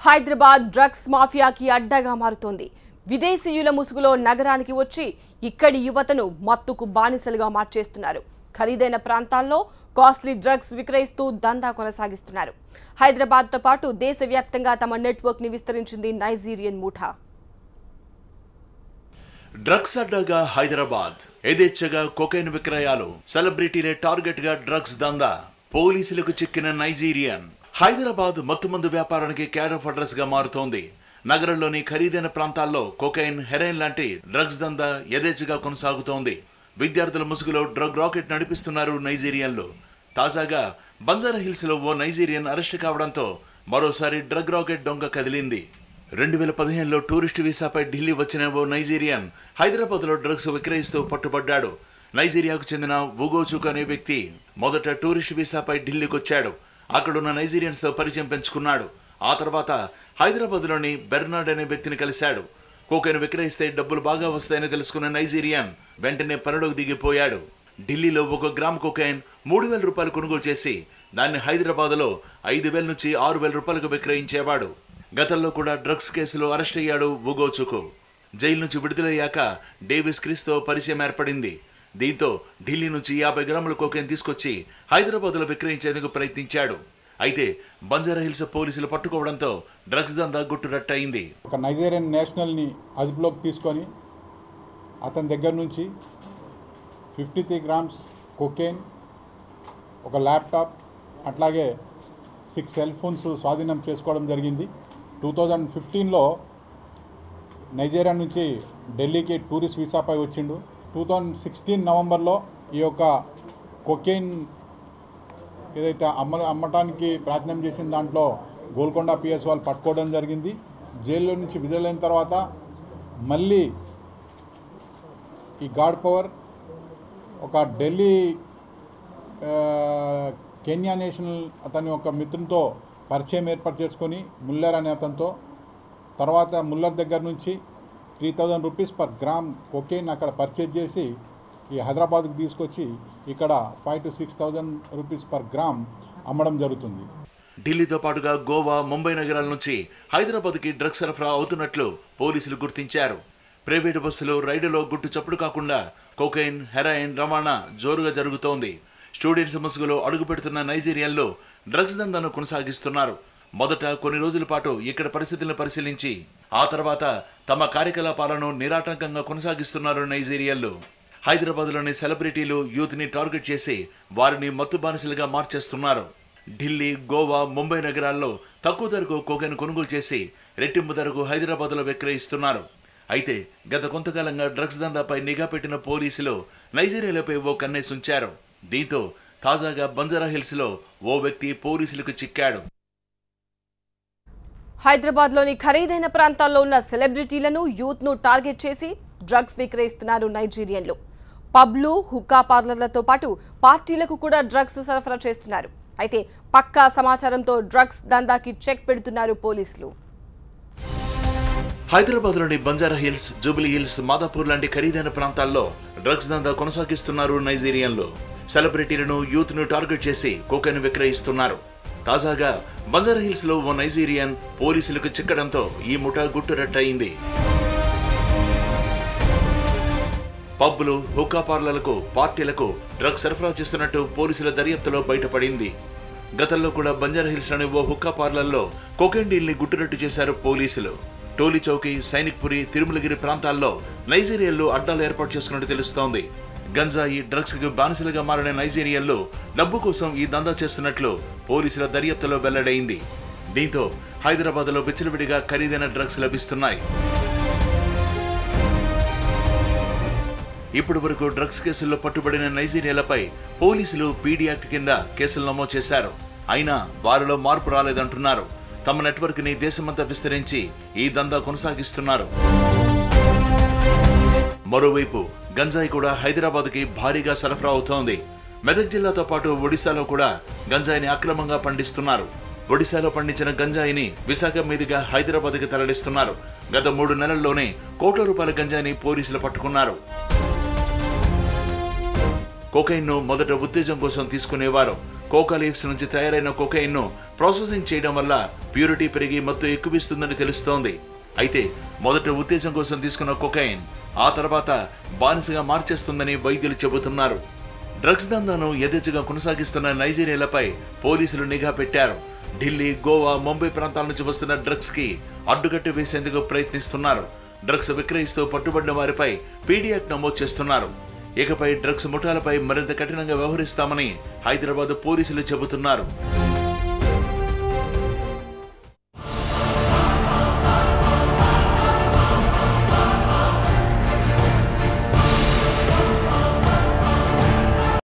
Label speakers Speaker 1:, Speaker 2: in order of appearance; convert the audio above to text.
Speaker 1: Hyderabad drugs మాఫియాకి అడ్డగా మారుతోంది. విదేశీయుల ముసుగులో నగరానికి వచ్చి ఇక్కడి యువతను మత్తుకు బానిసలుగా మార్చేస్తున్నారు. ఖరీదైన ప్రాంతాల్లో కాస్ట్లీ డ్రగ్స్ విక్రయిస్తూ దందా కొనసాగిస్తున్నారు. హైదరాబాద్తో పాటు దేశవ్యాప్తంగా తమ నెట్వర్క్ ని విస్తరించింది నైజీరియన్ ముఠా.
Speaker 2: డ్రగ్స్ అడ్డాగా హైదరాబాద్, యథేచ్ఛగా కొకైన్ విక్రయాలు, సెలబ్రిటీలే టార్గెట్ గా డ్రగ్స్ దందా, పోలీసులకు చిక్కిన నైజీరియన్. హైదరాబాద్ మత్తుమందు వ్యాపారానికి క్యాడ్ ఆఫ్ అడ్రస్ గా మారుతోంది. నగరంలోని ఖరీదైన ప్రాంతాల్లో కొకైన్, హెరాయిన్ లాంటి డ్రగ్స్ దందా యథేచ్ఛగా కొనసాగుతోంది. విద్యార్థుల ముసుగులో డ్రగ్ రాకెట్ నడిపిస్తున్నారు నైజీరియన్లు. తాజాగా బంజారా హిల్స్ లో ఓ నైజీరియన్ అరెస్ట్ కావడంతో మరోసారి డ్రగ్ రాకెట్ డొంక కదిలింది. 2015లో టూరిస్టు వీసాపై ఢిల్లీ వచ్చిన ఓ నైజీరియన్ హైదరాబాద్ లో డ్రగ్స్ విక్రయిస్తూ పట్టుబడ్డాడు. నైజీరియాకు చెందిన వుగోచుక్ అనే వ్యక్తి మొదట టూరిస్టు వీసాపై ఢిల్లీకి వచ్చాడు. అక్కడున్న నైజీరియన్స్ తో పరిచయం పెంచుకున్నాడు. ఆ తర్వాత హైదరాబాద్ లోని బెర్నార్డ్ అనే వ్యక్తిని కలిశాడు. కోకైన్ విక్రయిస్తే డబ్బులు బాగా వస్తాయని తెలుసుకున్న నైజీరియన్ వెంటనే పనిలోకి దిగిపోయాడు. ఢిల్లీలో 1 గ్రామ్ కోకైన్ 3,000 రూపాయలు కొనుగోలు చేసి దాన్ని హైదరాబాద్ లో 5,000 నుంచి 6,000 రూపాయలకు విక్రయించేవాడు. గతంలో కూడా డ్రగ్స్ కేసులో అరెస్ట్ అయ్యాడు వుగోచుక్. జైలు నుంచి విడుదలయ్యాక డేవిస్ క్రిస్ తో పరిచయం ఏర్పడింది. దీంతో ఢిల్లీ నుంచి 50 గ్రాముల కోకైన్ తీసుకొచ్చి హైదరాబాద్ లో విక్రయించేందుకు ప్రయత్నించాడు. అయితే బంజారా హిల్స్ పోలీసులు పట్టుకోవడంతో డ్రగ్స్ దందా గుట్టురట్టయింది.
Speaker 3: ఒక నైజీరియన్ నేషనల్ ని అదుపులోకి తీసుకొని అతని దగ్గర నుంచి 53 గ్రామ్స్ కోకైన్, ఒక ల్యాప్టాప్, అట్లాగే 6 సెల్ ఫోన్స్ స్వాధీనం చేసుకోవడం జరిగింది. 2015లో నైజీరియా నుంచి ఢిల్లీకి టూరిస్ట్ వీసాపై వచ్చిండు. 2016 నవంబర్లో ఈ యొక్క కోకైన్ ఏదైతే అమ్మటానికి ప్రయత్నం చేసిన దాంట్లో గోల్కొండ పిఎస్ వాళ్ళు పట్టుకోవడం జరిగింది. జైల్లో నుంచి విడుదలైన తర్వాత మళ్ళీ ఈ గాడ్ పవర్ ఒక ఢిల్లీ కెన్యా నేషనల్ అతని ఒక మిత్రునితో పరిచయం ఏర్పాటు చేసుకొని ముల్లర్ అనే అతనితో తర్వాత ముల్లర్ దగ్గర నుంచి 3,000 రూపీస్ పర్ గ్రామ్ కోకైన్ అక్కడ పర్చేజ్ చేసి ఈ హైదరాబాద్కి తీసుకొచ్చి ఇక్కడ 5,000 to 6,000 రూపీస్ పర్ గ్రామ్ అమ్మడం జరుగుతుంది.
Speaker 2: ఢిల్లీతో పాటుగా గోవా, ముంబై నగరాల నుంచి హైదరాబాద్కి డ్రగ్స్ సరఫరా అవుతున్నట్లు పోలీసులు గుర్తించారు. ప్రైవేటు బస్సులు, రైళ్లలో గుట్టు చప్పుడు కాకుండా కోకైన్, హెరాయిన్ రవాణా జోరుగా జరుగుతోంది. స్టూడెంట్స్ ముసుగులో అడుగుపెడుతున్న నైజీరియన్లు డ్రగ్స్ దందాను కొనసాగిస్తున్నారు. మొదట కొన్ని రోజుల పాటు ఇక్కడ పరిస్థితులను పరిశీలించి ఆ తర్వాత తమ కార్యకలాపాలను నిరాటంకంగా కొనసాగిస్తున్నారు నైజీరియన్లు. హైదరాబాద్ లోని సెలబ్రిటీలు, యూత్ ని టార్గెట్ చేసి వారిని మత్తు బానిసలుగా మార్చేస్తున్నారు. ఢిల్లీ, గోవా, ముంబై నగరాల్లో తక్కువ ధరకు కోకైన్ కొనుగోలు చేసి రెట్టింపు ధరకు హైదరాబాద్ లో విక్రయిస్తున్నారు. అయితే గత కొంతకాలంగా డ్రగ్స్ దందాపై నిఘా పెట్టిన పోలీసులు నైజీరియాలపై ఓ కన్నేసి ఉంచారు. దీంతో తాజాగా బంజారా హిల్స్ లో ఓ వ్యక్తి పోలీసులకు చిక్కాడు.
Speaker 1: హైదరాబాద్ లోని ఖరీదైన ప్రాంతాల్లో ఉన్న సెలబ్రిటీలను, యూత్ ను టార్గెట్ చేసి డ్రగ్స్ విక్రయిస్తున్నారు నైజీరియన్లు. పబ్లు, హుక్కా పార్లర్లతో పాటు పార్టీలకు కూడా డ్రగ్స్ సరఫరా చేస్తున్నారు. అయితే పక్కా సమాచారంతో డ్రగ్స్ దందాకి చెక్ పెడుతున్నారు పోలీసులు.
Speaker 2: హైదరాబాద్ లోని Banjara hills, Jubilee hills, Madhapur లాంటి ఖరీదైన ప్రాంతాల్లో డ్రగ్స్ దందా కొనసాగిస్తున్నారు నైజీరియన్లు. సెలబ్రిటీలను, యూత్ ను టార్గెట్ చేసి కోకైన్ విక్రయిస్తున్నారు. తాజాగా బంజారా హిల్స్ లో ఓ నైజీరియన్ పోలీసులకు చిక్కడంతో ఈ ముఠా గుట్టురట్టయింది. పబ్బులు, హుక్కా పార్లర్లకు, పార్టీలకు డ్రగ్స్ సరఫరా చేస్తున్నట్టు పోలీసుల దర్యాప్తులో బయటపడింది. గతంలో కూడా బంజారా హిల్స్ లోని ఓ హుక్కా పార్లర్లో కోకైన్ డీల్ ని గుట్టురట్టు చేశారు పోలీసులు. టోలీ చౌకీ, సైనిక్ పురి, తిరుమలగిరి ప్రాంతాల్లో నైజీరియన్లు అడ్డాలు ఏర్పాటు చేసుకున్నట్టు తెలుస్తోంది. గంజాయి, డ్రగ్స్ కు బానిసలుగా మారిన నైజీరియన్లు డబ్బు కోసం ఈ దందా చేస్తున్నట్లు పోలీసుల దర్యాప్తులో వెల్లడైంది. దీంతో హైదరాబాద్ లో విచ్చలవిడిగా ఖరీదైన డ్రగ్స్ లభిస్తున్నాయి. ఇప్పటి వరకు డ్రగ్స్ కేసుల్లో పట్టుబడిన నైజీరియాలపై పోలీసులు పీడీ యాక్ట్ కింద కేసులు నమోదు చేశారు. అయినా వారిలో మార్పు రాలేదంటున్నారు. తమ నెట్వర్క్ ని దేశమంతా విస్తరించి ఈ దందా కొనసాగిస్తున్నారు. మరోవైపు గంజాయి కూడా హైదరాబాద్ కి భారీగా సరఫరా అవుతోంది. మెదక్ జిల్లాతో పాటు ఒడిశాలో కూడా గంజాయిని అక్రమంగా పండిస్తున్నారు. ఒడిశాలో పండించిన గంజాయిని విశాఖ మీదుగా హైదరాబాద్ కి తరలిస్తున్నారు. గత 3 నెలల్లోనే కోట్ల రూపాయల గంజాయిని పోలీసులు పట్టుకున్నారు. కోకైన్ ను మొదట ఉత్తేజం కోసం తీసుకునేవారు. కోకా లీవ్స్ నుంచి తయారైన కొకైన్ ను ప్రాసెసింగ్ చేయడం వల్ల ప్యూరిటీ పెరిగి మత్తు ఎక్కువిస్తుందని తెలుస్తోంది. అయితే మొదట ఉత్తేజం కోసం తీసుకున్న కొకైన్ ఆ తర్వాత బానిసగా మార్చేస్తుందని వైద్యులు చెబుతున్నారు. డ్రగ్స్ దందాను యథేచ్ఛగా కొనసాగిస్తున్న నైజీరియాలపై పోలీసులు నిఘా పెట్టారు. ఢిల్లీ, గోవా, ముంబై ప్రాంతాల నుంచి వస్తున్న డ్రగ్స్ కి అడ్డుకట్ట వేసేందుకు ప్రయత్నిస్తున్నారు. డ్రగ్స్ విక్రయిస్తూ పట్టుబడిన వారిపై పీడీ యాక్ట్ నమోదు చేస్తున్నారు. ఇకపై డ్రగ్స్ ముఠాలపై మరింత కఠినంగా వ్యవహరిస్తామని హైదరాబాద్ పోలీసులు చెబుతున్నారు.